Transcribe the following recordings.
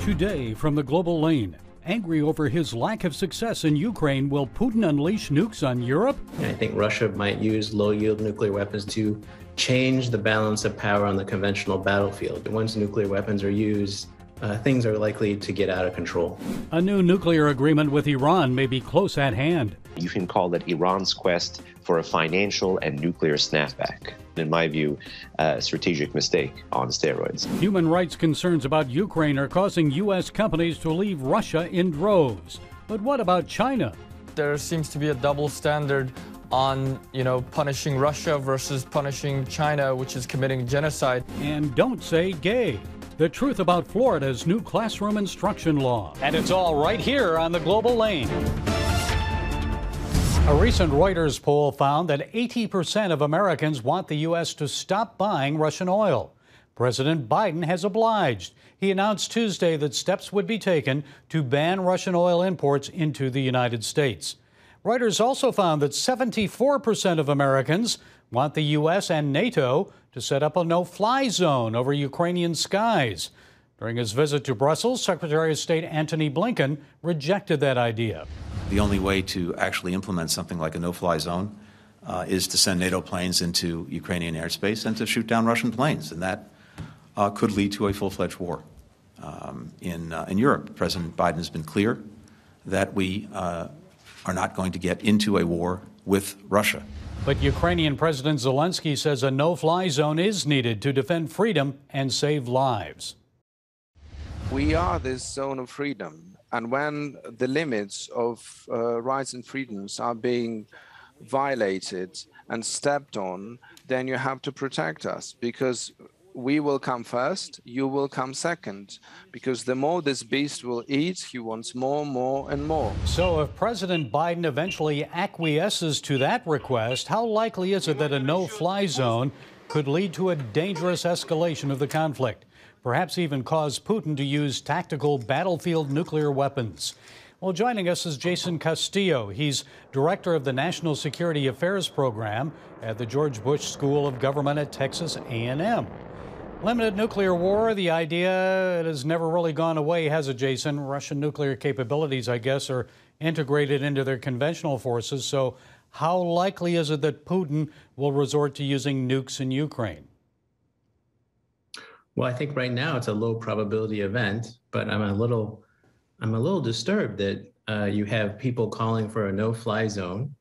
Today from the global lane, angry over his lack of success in Ukraine, will Putin unleash nukes on Europe? I think Russia might use low-yield nuclear weapons to change the balance of power on the conventional battlefield. Once nuclear weapons are used, things are likely to get out of control. A new nuclear agreement with Iran may be close at hand. You can call that Iran's quest for a financial and nuclear snapback. In my view, a strategic mistake on steroids. Human rights concerns about Ukraine are causing U.S. companies to leave Russia in droves. But what about China? There seems to be a double standard on, punishing Russia versus punishing China, which is committing genocide. And don't say gay. The truth about Florida's new classroom instruction law. And it's all right here on the global lane. A recent Reuters poll found that 80% of Americans want the U.S. to stop buying Russian oil. President Biden has obliged. He announced Tuesday that steps would be taken to ban Russian oil imports into the United States. Reuters also found that 74% of Americans want the U.S. and NATO to set up a no-fly zone over Ukrainian skies. During his visit to Brussels, Secretary of State Antony Blinken rejected that idea. The only way to actually implement something like a no-fly zone is to send NATO planes into Ukrainian airspace and to shoot down Russian planes, and that could lead to a full-fledged war in Europe. President Biden has been clear that we are not going to get into a war with Russia. But Ukrainian President Zelensky says a no-fly zone is needed to defend freedom and save lives. We are this zone of freedom, and when the limits of rights and freedoms are being violated and stepped on, then you have to protect us, because we will come first, you will come second, because the more this beast will eat, he wants more, and more. So if President Biden eventually acquiesces to that request, how likely is it that a no-fly zone could lead to a dangerous escalation of the conflict? Perhaps even cause Putin to use tactical battlefield nuclear weapons. Well, joining us is Jason Castillo. He's director of the National Security Affairs Program at the George Bush School of Government at Texas A&M. Limited nuclear war, the idea, it has never really gone away, has it, Jason? Russian nuclear capabilities, I guess, are integrated into their conventional forces. So how likely is it that Putin will resort to using nukes in Ukraine? Well, I think right now it's a low probability event, but I'm a little disturbed that you have people calling for a no-fly zone,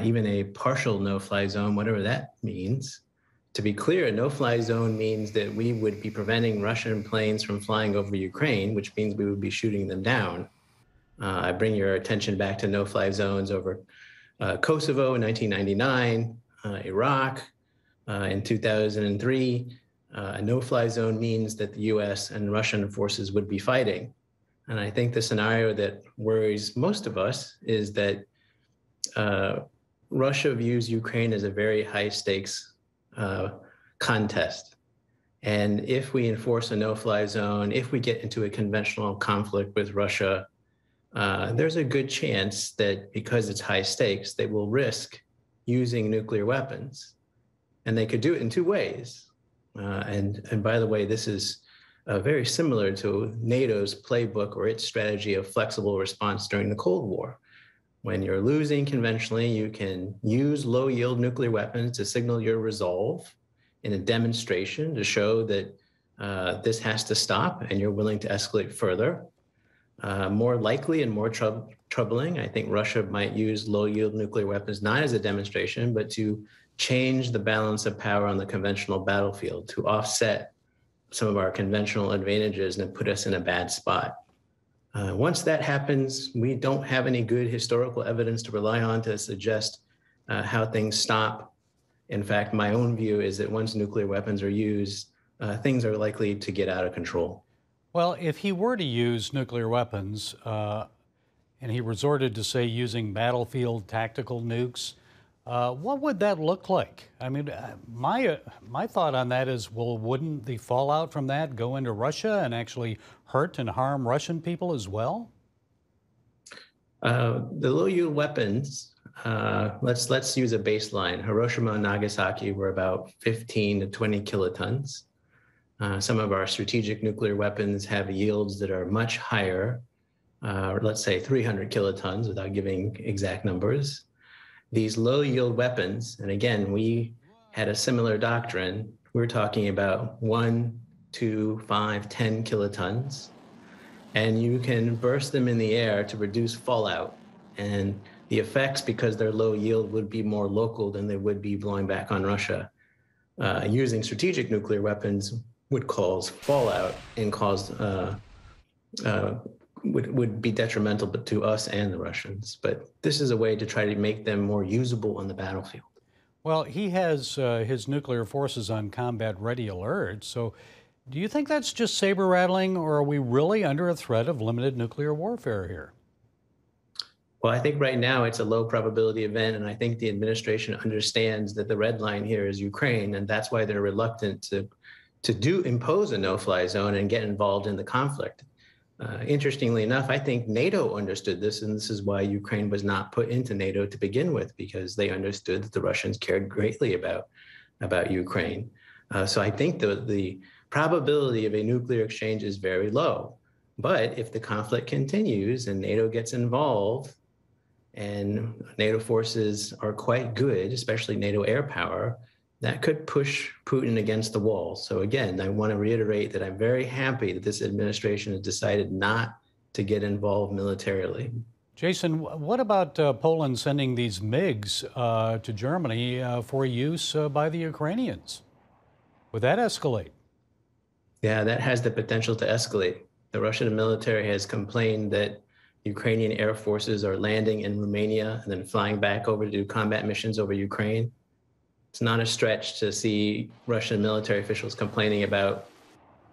even a partial no-fly zone, whatever that means. To be clear, a no-fly zone means that we would be preventing Russian planes from flying over Ukraine, which means we would be shooting them down. I bring your attention back to no-fly zones over Kosovo in 1999, Iraq in 2003. A no-fly zone means that the U.S. and Russian forces would be fighting. And I think the scenario that worries most of us is that Russia views Ukraine as a very high-stakes contest. And if we enforce a no-fly zone, if we get into a conventional conflict with Russia, there's a good chance that because it's high stakes, they will risk using nuclear weapons. And they could do it in two ways. And by the way, this is very similar to NATO's playbook or its strategy of flexible response during the Cold War. When you're losing conventionally, you can use low-yield nuclear weapons to signal your resolve in a demonstration to show that this has to stop and you're willing to escalate further. More likely and more troubling, I think Russia might use low-yield nuclear weapons not as a demonstration, but to change the balance of power on the conventional battlefield, to offset some of our conventional advantages and put us in a bad spot. Once that happens, we don't have any good historical evidence to rely on to suggest how things stop. In fact, my own view is that once nuclear weapons are used, things are likely to get out of control. Well, if he were to use nuclear weapons and he resorted to, say, using battlefield tactical nukes, what would that look like? I mean, my thought on that is, well, wouldn't the fallout from that go into Russia and actually hurt and harm Russian people as well? The low-yield weapons, let's use a baseline. Hiroshima and Nagasaki were about 15 to 20 kilotons. Some of our strategic nuclear weapons have yields that are much higher, let's say 300 kilotons without giving exact numbers. These low yield weapons, and again, we had a similar doctrine. We're talking about 1, 2, 5, 10 kilotons, and you can burst them in the air to reduce fallout. And the effects, because they're low yield, would be more local than they would be blowing back on Russia. Using strategic nuclear weapons would cause fallout and would be detrimental to us and the Russians. But this is a way to try to make them more usable on the battlefield. Well, he has his nuclear forces on combat ready alert. So do you think that's just saber rattling, or are we really under a threat of limited nuclear warfare here? Well, I think right now it's a low probability event, and I think the administration understands that the red line here is Ukraine, and that's why they're reluctant to impose a no-fly zone and get involved in the conflict. Interestingly enough, I think NATO understood this, and this is why Ukraine was not put into NATO to begin with, because they understood that the Russians cared greatly about Ukraine. So I think the probability of a nuclear exchange is very low. But if the conflict continues and NATO gets involved, and NATO forces are quite good, especially NATO air power, that could push Putin against the wall. So again, I want to reiterate that I'm very happy that this administration has decided not to get involved militarily. Jason, what about Poland sending these MiGs to Germany for use by the Ukrainians? Would that escalate? Yeah, that has the potential to escalate. The Russian military has complained that Ukrainian air forces are landing in Romania and then flying back over to do combat missions over Ukraine. It's not a stretch to see Russian military officials complaining about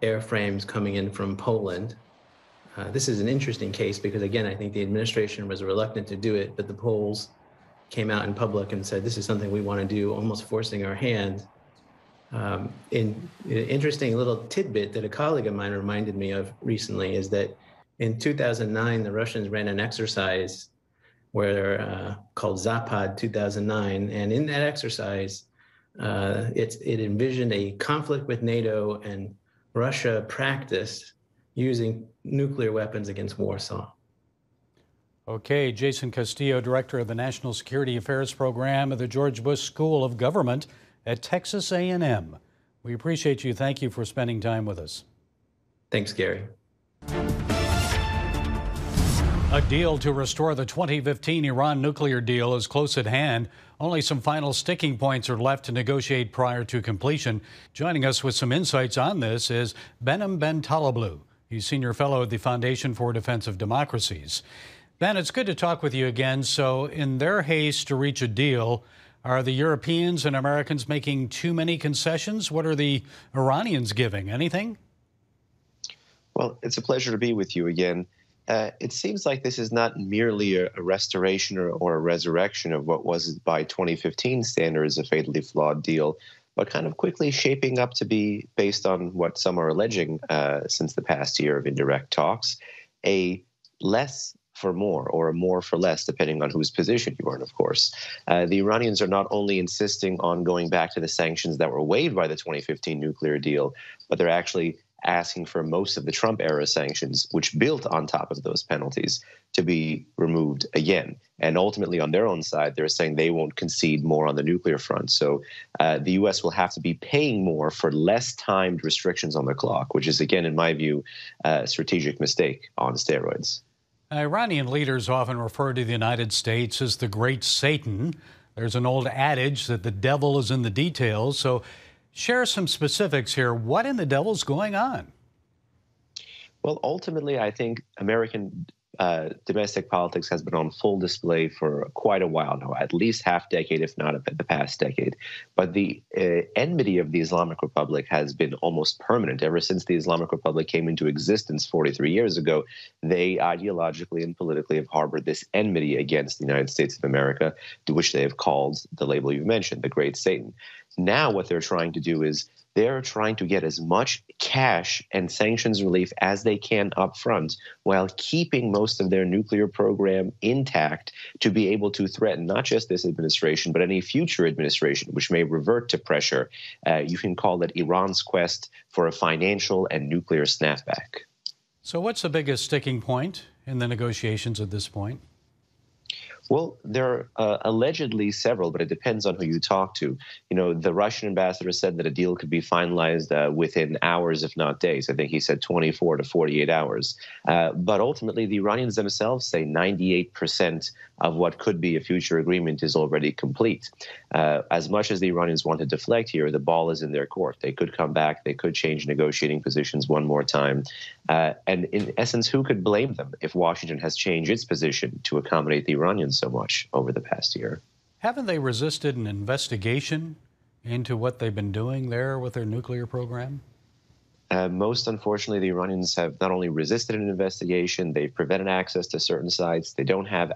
airframes coming in from Poland. This is an interesting case because, again, I think the administration was reluctant to do it, but the Poles came out in public and said, this is something we want to do, almost forcing our hand. An interesting little tidbit that a colleague of mine reminded me of recently is that in 2009, the Russians ran an exercise called Zapad 2009. And in that exercise, it envisioned a conflict with NATO, and Russia practiced using nuclear weapons against Warsaw. Okay, Jason Castillo, Director of the National Security Affairs Program at the George Bush School of Government at Texas A&M. We appreciate you. Thank you for spending time with us. Thanks, Gary. A deal to restore the 2015 Iran nuclear deal is close at hand. Only some final sticking points are left to negotiate prior to completion. Joining us with some insights on this is Behnam Bentaleblu. He's Senior Fellow at the Foundation for Defense of Democracies. Ben, it's good to talk with you again. So in their haste to reach a deal, are the Europeans and Americans making too many concessions? What are the Iranians giving? Anything? Well, it's a pleasure to be with you again. It seems like this is not merely a restoration or a resurrection of what was, by 2015 standards, a fatally flawed deal, but kind of quickly shaping up to be, based on what some are alleging since the past year of indirect talks, a less for more or a more for less, depending on whose position you are in, of course. The Iranians are not only insisting on going back to the sanctions that were waived by the 2015 nuclear deal, but they're actually asking for most of the Trump-era sanctions, which built on top of those penalties, to be removed again. And ultimately, on their own side, they're saying they won't concede more on the nuclear front. So the U.S. will have to be paying more for less timed restrictions on the clock, which is, again, in my view, a strategic mistake on steroids. Iranian leaders often refer to the United States as the Great Satan. There's an old adage that the devil is in the details. So share some specifics here. What in the devil's going on? Well, ultimately, I think American domestic politics has been on full display for quite a while now, at least half decade, if not the past decade. But the enmity of the Islamic Republic has been almost permanent. Ever since the Islamic Republic came into existence 43 years ago, they ideologically and politically have harbored this enmity against the United States of America, to which they have called the label you mentioned, the Great Satan. Now what they're trying to do is They're trying to get as much cash and sanctions relief as they can up front while keeping most of their nuclear program intact to be able to threaten not just this administration, but any future administration, which may revert to pressure. You can call it Iran's quest for a financial and nuclear snapback. So what's the biggest sticking point in the negotiations at this point? Well, there are allegedly several, but it depends on who you talk to. You know, the Russian ambassador said that a deal could be finalized within hours, if not days. I think he said 24 to 48 hours. But ultimately, the Iranians themselves say 98% of what could be a future agreement is already complete. As much as the Iranians want to deflect here, the ball is in their court. They could come back. They could change negotiating positions one more time. And in essence, who could blame them if Washington has changed its position to accommodate the Iranians so much over the past year? Haven't they resisted an investigation into what they've been doing there with their nuclear program? Most unfortunately, the Iranians have not only resisted an investigation, they've prevented access to certain sites. They don't have,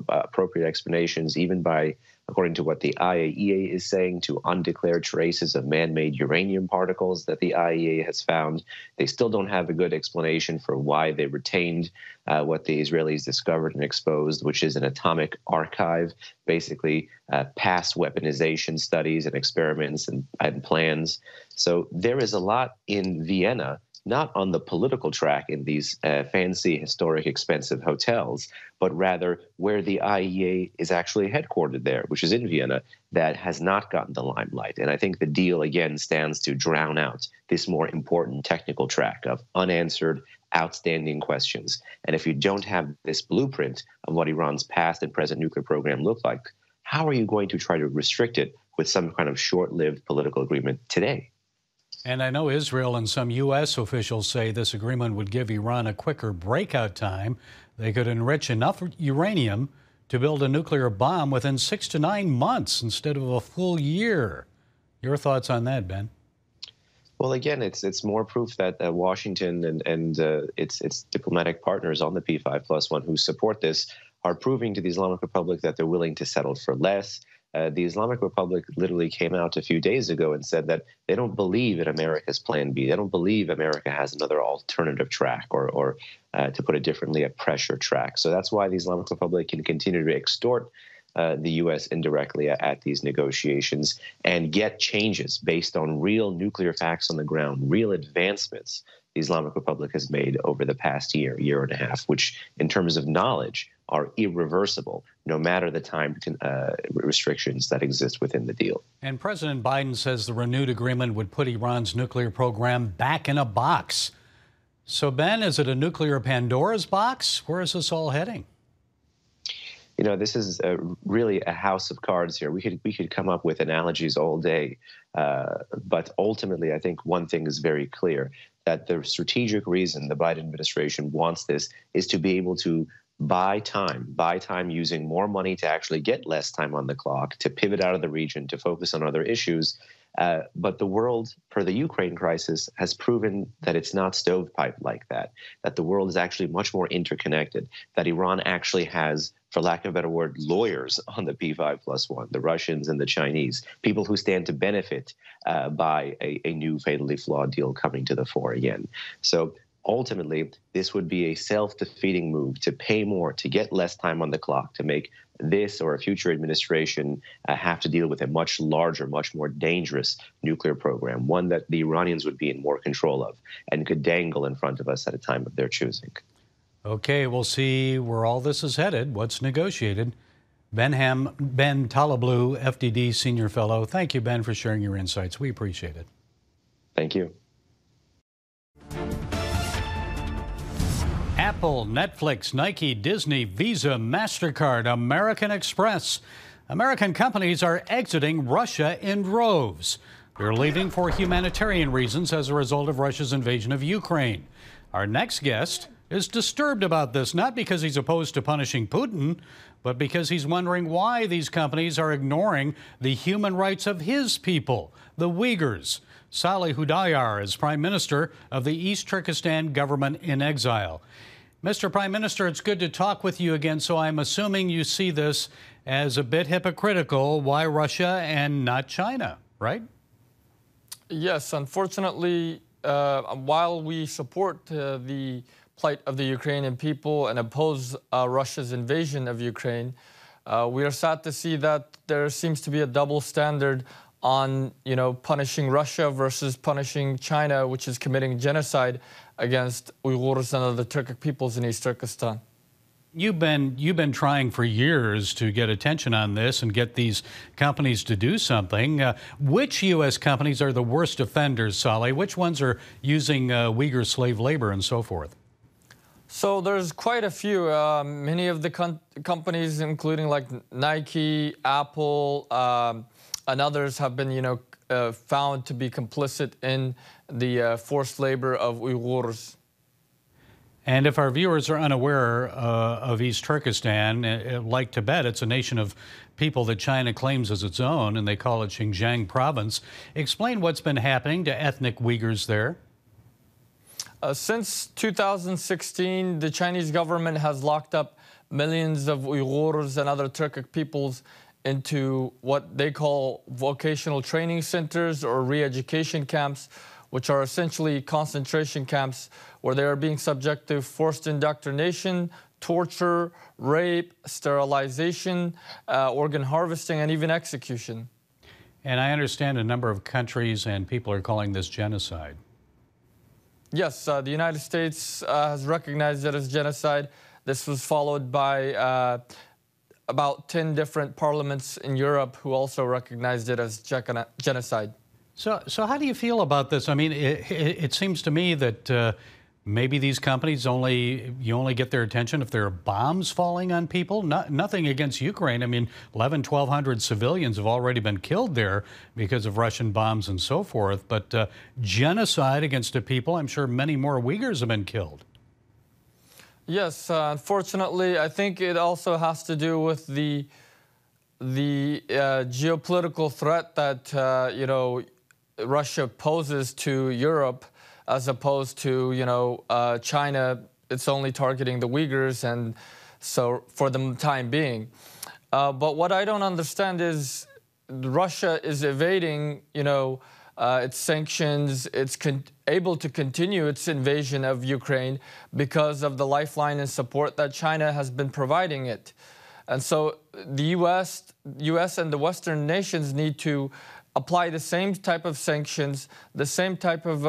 appropriate explanations, even by, according to what the IAEA is saying, to undeclared traces of man-made uranium particles that the IAEA has found. They still don't have a good explanation for why they retained what the Israelis discovered and exposed, which is an atomic archive, basically past weaponization studies and experiments and plans. So there is a lot in Vienna, not on the political track in these fancy, historic, expensive hotels, but rather where the IAEA is actually headquartered there, which is in Vienna, that has not gotten the limelight. And I think the deal, again, stands to drown out this more important technical track of unanswered, outstanding questions. And if you don't have this blueprint of what Iran's past and present nuclear program look like, how are you going to try to restrict it with some kind of short-lived political agreement today? And I know Israel and some U.S. officials say this agreement would give Iran a quicker breakout time. They could enrich enough uranium to build a nuclear bomb within 6 to 9 months instead of a full year. Your thoughts on that, Ben? Well, again, it's more proof that Washington and its diplomatic partners on the P5+1 who support this are proving to the Islamic Republic that they're willing to settle for less. The Islamic Republic literally came out a few days ago and said that they don't believe in America's plan B. They don't believe America has another alternative track or to put it differently, a pressure track. So that's why the Islamic Republic can continue to extort the U.S. indirectly at these negotiations and get changes based on real nuclear facts on the ground, real advancements the Islamic Republic has made over the past year and a half, which in terms of knowledge are irreversible, no matter the time restrictions that exist within the deal. And President Biden says the renewed agreement would put Iran's nuclear program back in a box. So, Ben, is it a nuclear Pandora's box? Where is this all heading? You know, this is really a house of cards here. We could come up with analogies all day, but ultimately, I think one thing is very clear, that the strategic reason the Biden administration wants this is to be able to buy time using more money to actually get less time on the clock, to pivot out of the region, to focus on other issues. But the world, per the Ukraine crisis, has proven that it's not stovepipe like that the world is actually much more interconnected, that Iran actually has, for lack of a better word, lawyers on the P5+1, the Russians and the Chinese, people who stand to benefit by a new fatally flawed deal coming to the fore again. So ultimately, this would be a self-defeating move to pay more, to get less time on the clock, to make this or a future administration have to deal with a much larger, much more dangerous nuclear program, one that the Iranians would be in more control of and could dangle in front of us at a time of their choosing. Okay, we'll see where all this is headed, what's negotiated. Ben Talablu, FDD Senior Fellow. Thank you, Ben, for sharing your insights. We appreciate it. Thank you. Apple, Netflix, Nike, Disney, Visa, MasterCard, American Express. American companies are exiting Russia in droves. They're leaving for humanitarian reasons as a result of Russia's invasion of Ukraine. Our next guest is disturbed about this, not because he's opposed to punishing Putin, but because he's wondering why these companies are ignoring the human rights of his people, the Uyghurs. Salih Hudayar is Prime Minister of the East Turkestan government in exile. Mr. Prime Minister, it's good to talk with you again, so I'm assuming you see this as a bit hypocritical. Why Russia and not China, right? Yes, unfortunately, while we support the plight of the Ukrainian people and oppose Russia's invasion of Ukraine, we are sad to see that there seems to be a double standard on, punishing Russia versus punishing China, which is committing genocide against Uyghurs and other Turkic peoples in East Turkestan. You've been trying for years to get attention on this and get these companies to do something. Which U.S. companies are the worst offenders, Saleh? Which ones are using Uyghur slave labor and so forth? So there's quite a few. Many of the companies, including like Nike, Apple, and others, have been, found to be complicit in the forced labor of Uyghurs. And if our viewers are unaware of East Turkestan, like Tibet, it's a nation of people that China claims as its own, and they call it Xinjiang province. Explain what's been happening to ethnic Uyghurs there. Since 2016, the Chinese government has locked up millions of Uyghurs and other Turkic peoples into what they call vocational training centers or re-education camps, which are essentially concentration camps where they are being subject to forced indoctrination, torture, rape, sterilization, organ harvesting, and even execution. And I understand a number of countries and people are calling this genocide. Yes, the United States has recognized it as genocide. This was followed by about 10 different parliaments in Europe who also recognized it as genocide. So how do you feel about this? I mean, it seems to me that maybe these companies you only get their attention if there are bombs falling on people. Nothing against Ukraine. I mean, 1,200 civilians have already been killed there because of Russian bombs and so forth. But genocide against a people, I'm sure many more Uyghurs have been killed. Yes, unfortunately, I think it also has to do with the geopolitical threat that Russia poses to Europe, as opposed to China. It's only targeting the Uyghurs, and so for the time being. But what I don't understand is Russia is evading its sanctions. It's able to continue its invasion of Ukraine because of the lifeline and support that China has been providing it. And so the U.S. and the Western nations need to apply the same type of sanctions, the same type of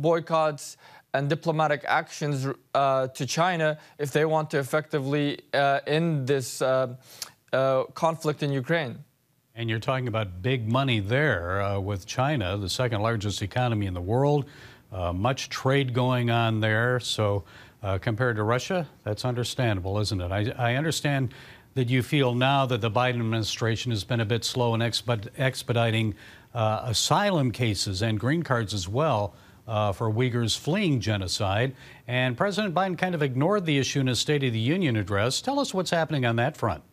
boycotts and diplomatic actions to China if they want to effectively end this conflict in Ukraine. And you're talking about big money there with China, the second largest economy in the world, much trade going on there. So compared to Russia, that's understandable, isn't it? I understand that you feel now that the Biden administration has been a bit slow in expediting asylum cases and green cards as well for Uyghurs fleeing genocide. And President Biden kind of ignored the issue in his State of the Union address. Tell us what's happening on that front.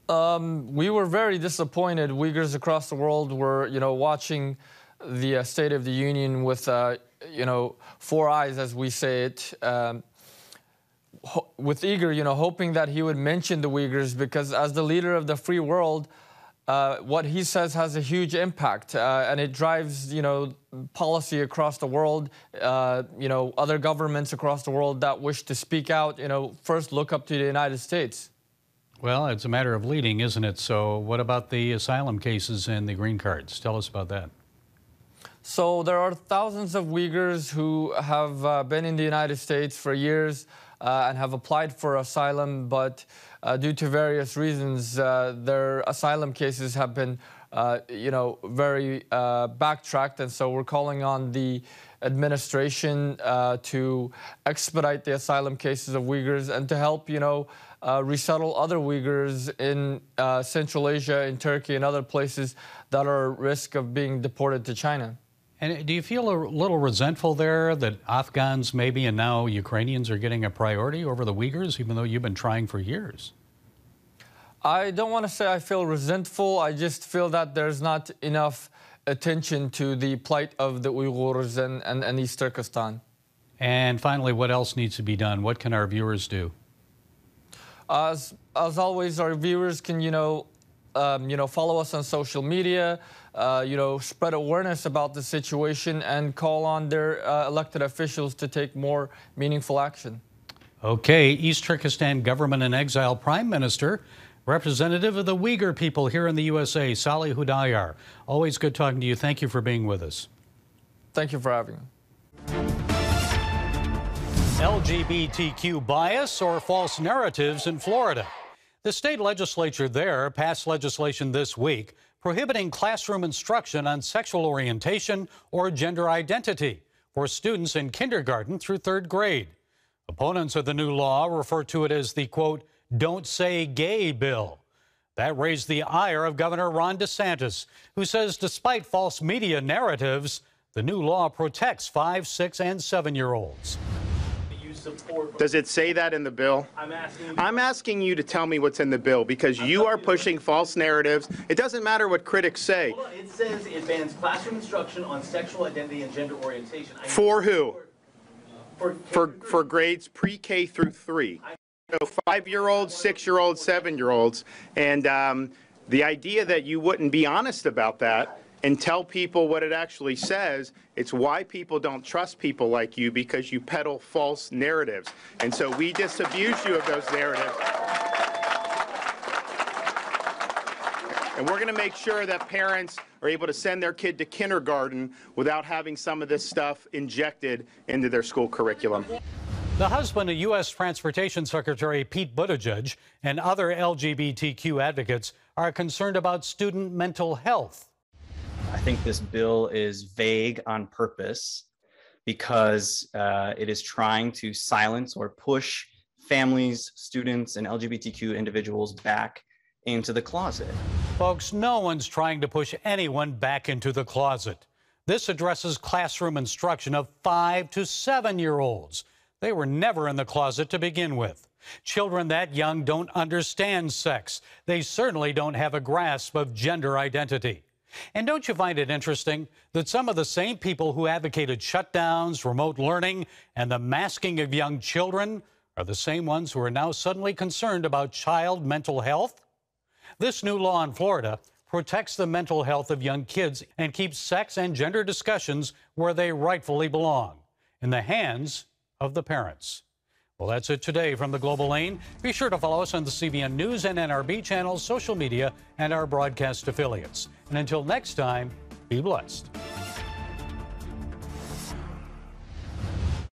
We were very disappointed. Uyghurs across the world were, watching the State of the Union with, four eyes, as we say it. With eager, hoping that he would mention the Uyghurs, because as the leader of the free world, what he says has a huge impact, and it drives, policy across the world. Other governments across the world that wish to speak out, first look up to the United States. Well, it's a matter of leading, isn't it? So what about the asylum cases and the green cards? Tell us about that. So there are thousands of Uyghurs who have been in the United States for years and have applied for asylum, but due to various reasons, their asylum cases have been, very backtracked. And so we're calling on the administration to expedite the asylum cases of Uyghurs and to help, resettle other Uyghurs in Central Asia, in Turkey, and other places that are at risk of being deported to China. And do you feel a little resentful there that Afghans maybe and now Ukrainians are getting a priority over the Uyghurs, even though you've been trying for years? I don't want to say I feel resentful. I just feel that there's not enough attention to the plight of the Uyghurs and East Turkestan. And finally, what else needs to be done? What can our viewers do? As always, our viewers can, follow us on social media. spread awareness about the situation and call on their elected officials to take more meaningful action. Okay, East Turkestan government in exile Prime Minister, representative of the Uyghur people here in the USA, Salih Hudayar. Always good talking to you. Thank you for being with us. Thank you for having me. LGBTQ bias or false narratives in Florida. The state legislature there passed legislation this week prohibiting classroom instruction on sexual orientation or gender identity for students in kindergarten through third grade. Opponents of the new law refer to it as the, quote, "Don't Say Gay" bill. That raised the ire of Governor Ron DeSantis, who says despite false media narratives, the new law protects 5-, 6-, and 7-year-olds. Does it say that in the bill? I'm asking you to tell me what's in the bill, because you are pushing false narratives. It doesn't matter what critics say. Well, it says it bans classroom instruction on sexual identity and gender orientation. For who? For grades pre-K through 3. So 5-year-olds, 6-year-olds, 7-year-olds. And the idea that you wouldn't be honest about that and tell people what it actually says, it's why people don't trust people like you, because you peddle false narratives. And so we disabuse you of those narratives. And we're going to make sure that parents are able to send their kid to kindergarten without having some of this stuff injected into their school curriculum. The husband of U.S. Transportation Secretary Pete Buttigieg and other LGBTQ advocates are concerned about student mental health. I think this bill is vague on purpose because it is trying to silence or push families, students, and LGBTQ individuals back into the closet. Folks, no one's trying to push anyone back into the closet. This addresses classroom instruction of 5- to 7-year-olds. They were never in the closet to begin with. Children that young don't understand sex. They certainly don't have a grasp of gender identity. And don't you find it interesting that some of the same people who advocated shutdowns, remote learning, and the masking of young children are the same ones who are now suddenly concerned about child mental health? This new law in Florida protects the mental health of young kids and keeps sex and gender discussions where they rightfully belong, in the hands of the parents. Well, that's it today from the Global Lane. Be sure to follow us on the CBN News and NRB channels, social media, and our broadcast affiliates. And until next time, be blessed.